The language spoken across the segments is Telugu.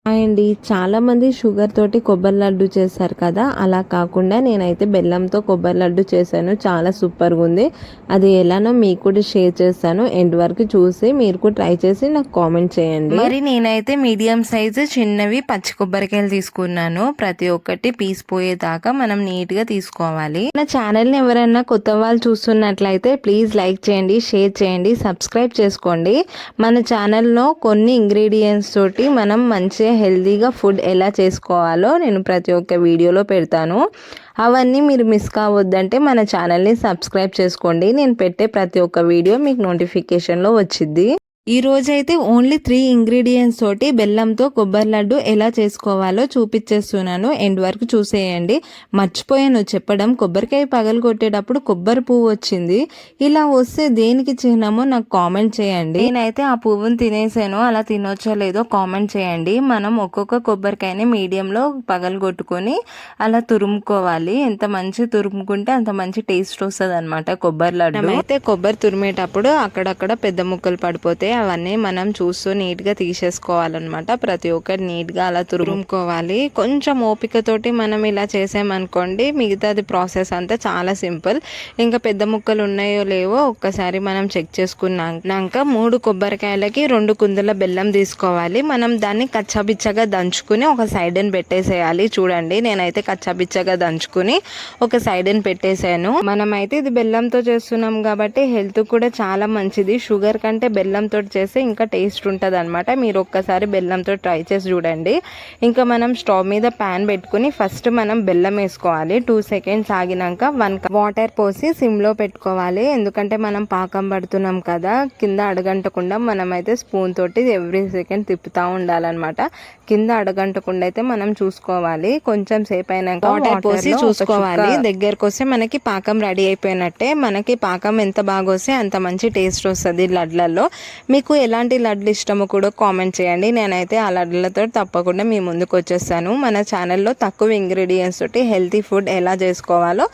అండి చాలామంది షుగర్ తోటి కొబ్బరి లడ్డు చేస్తారు కదా, అలా కాకుండా నేనైతే బెల్లంతో కొబ్బరి లడ్డు చేశాను. చాలా సూపర్గా ఉంది. అది ఎలానో మీకు కూడా షేర్ చేస్తాను. ఎండ్ వరకు చూసి మీరు కూడా ట్రై చేసి నాకు కామెంట్ చేయండి. మరి నేనైతే మీడియం సైజు చిన్నవి పచ్చి కొబ్బరికాయలు తీసుకున్నాను. ప్రతి ఒక్కటి పీస్ పోయేదాకా మనం నీట్గా తీసుకోవాలి. నా ఛానల్ని ఎవరైనా కొత్త వాళ్ళు చూస్తున్నట్లయితే ప్లీజ్ లైక్ చేయండి, షేర్ చేయండి, సబ్స్క్రైబ్ చేసుకోండి. మన ఛానల్లో కొన్ని ఇంగ్రీడియంట్స్ తోటి మనం మంచిగా హెల్తీగా ఫుడ్ ఎలా చేసుకోవాలో నేను ప్రతి ఒక్క వీడియోలో పెడతాను. అవన్నీ మీరు మిస్ కావద్దంటే మన ఛానల్ని సబ్స్క్రైబ్ చేసుకోండి. నేను పెట్టే ప్రతి ఒక్క వీడియో మీకు నోటిఫికేషన్లో వచ్చింది. ఈ రోజైతే ఓన్లీ 3 ఇంగ్రీడియంట్స్ తోటి బెల్లంతో కొబ్బరి లడ్డు ఎలా చేసుకోవాలో చూపించేస్తున్నాను. ఎండ్ వరకు చూసేయండి. మర్చిపోయాను చెప్పడం, కొబ్బరికాయ పగలగొట్టేటప్పుడు కొబ్బరి పువ్వు వచ్చింది. ఇలా వస్తే దేనికి చిహ్నమో నాకు కామెంట్ చేయండి. నేనైతే ఆ పువ్వును తినేసాను. అలా తినొచ్చో లేదో కామెంట్ చేయండి. మనం ఒక్కొక్క కొబ్బరికాయని మీడియంలో పగలగొట్టుకొని అలా తురుముకోవాలి. ఎంత మంచి తురుముకుంటే అంత మంచి టేస్ట్ వస్తుంది అనమాట కొబ్బరి లడ్డు. అయితే కొబ్బరి తురిమేటప్పుడు అక్కడక్కడ పెద్ద ముక్కలు పడిపోతే అవన్నీ మనం చూస్తూ నీట్గా తీసేసుకోవాలన్నమాట. ప్రతి ఒక్కటి నీట్గా అలా తురుముకోవాలి. కొంచెం ఓపికతోటి మనం ఇలా చేసామనుకోండి, మిగతాది ప్రాసెస్ అంతా చాలా సింపుల్. ఇంకా పెద్ద ముక్కలు ఉన్నాయో లేవో ఒక్కసారి మనం చెక్ చేసుకున్నాక 3 కొబ్బరికాయలకి 2 కుందుల బెల్లం తీసుకోవాలి. మనం దాన్ని కచ్చాబిచ్చగా దంచుకుని ఒక సైడ్ని పెట్టేసేయాలి. చూడండి, నేనైతే కచ్చాబిచ్చగా దంచుకుని ఒక సైడ్ని పెట్టేసాను. మనమైతే ఇది బెల్లంతో చేస్తున్నాం కాబట్టి హెల్త్ కూడా చాలా మంచిది. షుగర్ కంటే బెల్లంతో చేస్తే ఇంకా టేస్ట్ ఉంటుంది అనమాట. మీరు ఒక్కసారి బెల్లంతో ట్రై చేసి చూడండి. ఇంకా మనం స్టవ్ మీద ప్యాన్ పెట్టుకుని ఫస్ట్ మనం బెల్లం వేసుకోవాలి. 2 సెకండ్స్ ఆగినాక 1 కప్ వాటర్ పోసి సిమ్లో పెట్టుకోవాలి. ఎందుకంటే మనం పాకం పడుతున్నాం కదా, కింద అడగంటకుండా మనమైతే స్పూన్ తోటి ఎవ్రీ సెకండ్ తిప్పుతూ ఉండాలన్నమాట. కింద అడగంటకుండా అయితే మనం చూసుకోవాలి. కొంచెం సేపు అయినాక వాటర్ పోసి చూసుకోవాలి. దగ్గరకు వస్తే మనకి పాకం రెడీ అయిపోయినట్టే. మనకి పాకం ఎంత బాగా వస్తే అంత మంచి టేస్ట్ వస్తుంది లడ్లలో. మీకు ఎలాంటి లడ్లు ఇష్టమో కూడా కామెంట్ చేయండి. నేనైతే ఆ లడ్లతో తప్పకుండా మీ ముందుకు వచ్చేస్తాను. మన ఛానల్లో తక్కువ ఇంగ్రీడియంట్స్ తోటి హెల్తీ ఫుడ్ ఎలా చేసుకోవాలో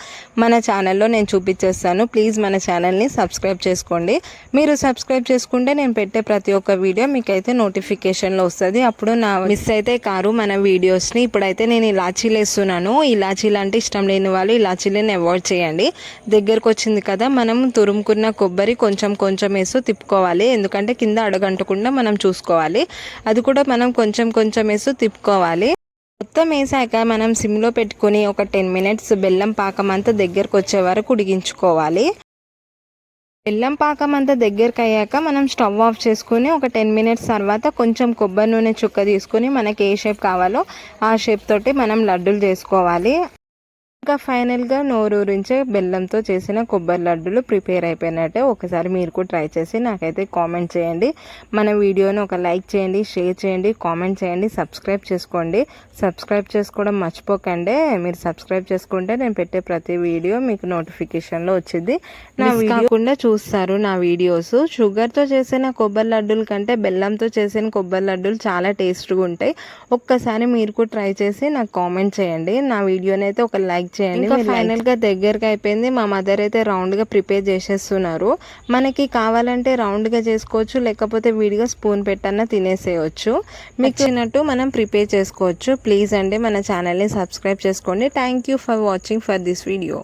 మన ఛానల్లో నేను చూపించేస్తాను. ప్లీజ్ మన ఛానల్ని సబ్స్క్రైబ్ చేసుకోండి. మీరు సబ్స్క్రైబ్ చేసుకుంటే నేను పెట్టే ప్రతి ఒక్క వీడియో మీకైతే నోటిఫికేషన్లో వస్తుంది. అప్పుడు నా మిస్ అయితే కారు మన వీడియోస్ని. ఇప్పుడైతే నేను ఇలాచీలు వేస్తున్నాను. ఇలాచీలు అంటే ఇష్టం లేని వాళ్ళు ఇలాచీలను అవాయిడ్ చేయండి. దగ్గరకు వచ్చింది కదా, మనం తురుముకున్న కొబ్బరి కొంచెం కొంచెం వేస్తూ తిప్పుకోవాలి. ఎందుకంటే కింద అడగంటకుండా మనం చూసుకోవాలి. అది కూడా మనం కొంచెం కొంచెం వేస్తూ తిప్పుకోవాలి. మొత్తం వేసాక మనం సిమ్లో పెట్టుకొని ఒక 10 మినిట్స్ బెల్లం పాకం అంతా దగ్గరకు వచ్చే వరకు ఉడికించుకోవాలి. బెల్లం పాకం అంతా దగ్గరకు అయ్యాక మనం స్టవ్ ఆఫ్ చేసుకుని ఒక 10 మినిట్స్ తర్వాత కొంచెం కొబ్బరి నూనె చుక్క తీసుకొని మనకి ఏ షేప్ కావాలో ఆ షేప్ తోటి మనం లడ్డూలు చేసుకోవాలి. ఇంకా ఫైనల్గా నోరూరించే బెల్లంతో చేసిన కొబ్బరి లడ్డులు ప్రిపేర్ అయిపోయినట్టే. ఒకసారి మీరు కూడా ట్రై చేసి నాకైతే కామెంట్ చేయండి. మన వీడియోని ఒక లైక్ చేయండి, షేర్ చేయండి, కామెంట్ చేయండి, సబ్స్క్రైబ్ చేసుకోండి. సబ్స్క్రైబ్ చేసుకోవడం మర్చిపోకండి. మీరు సబ్స్క్రైబ్ చేసుకుంటే నేను పెట్టే ప్రతి వీడియో మీకు నోటిఫికేషన్లో వచ్చింది. నా కాకుండా చూస్తారు నా వీడియోస్. షుగర్తో చేసిన కొబ్బరి లడ్డూల కంటే బెల్లంతో చేసిన కొబ్బరి లడ్డూలు చాలా టేస్ట్గా ఉంటాయి. ఒక్కసారి మీరు కూడా ట్రై చేసి నాకు కామెంట్ చేయండి. నా వీడియోని అయితే ఒక లైక్ చేయండి. ఇంకా ఫైనల్ గా దగ్గరకి అయిపోయింది. మా మదర్ అయితే రౌండ్ గా ప్రిపేర్ చేసేస్తున్నారు. మనకి కావాలంటే రౌండ్ గా చేసుకోవచ్చు, లేకపోతే విడిగా స్పూన్ పెట్టన్నా తినేసేయచ్చు. మీకు నచ్చినట్టు మనం ప్రిపేర్ చేసుకోవచ్చు. ప్లీజ్ అండి మన ఛానల్ని సబ్స్క్రైబ్ చేసుకోండి. Thank you for watching for this video.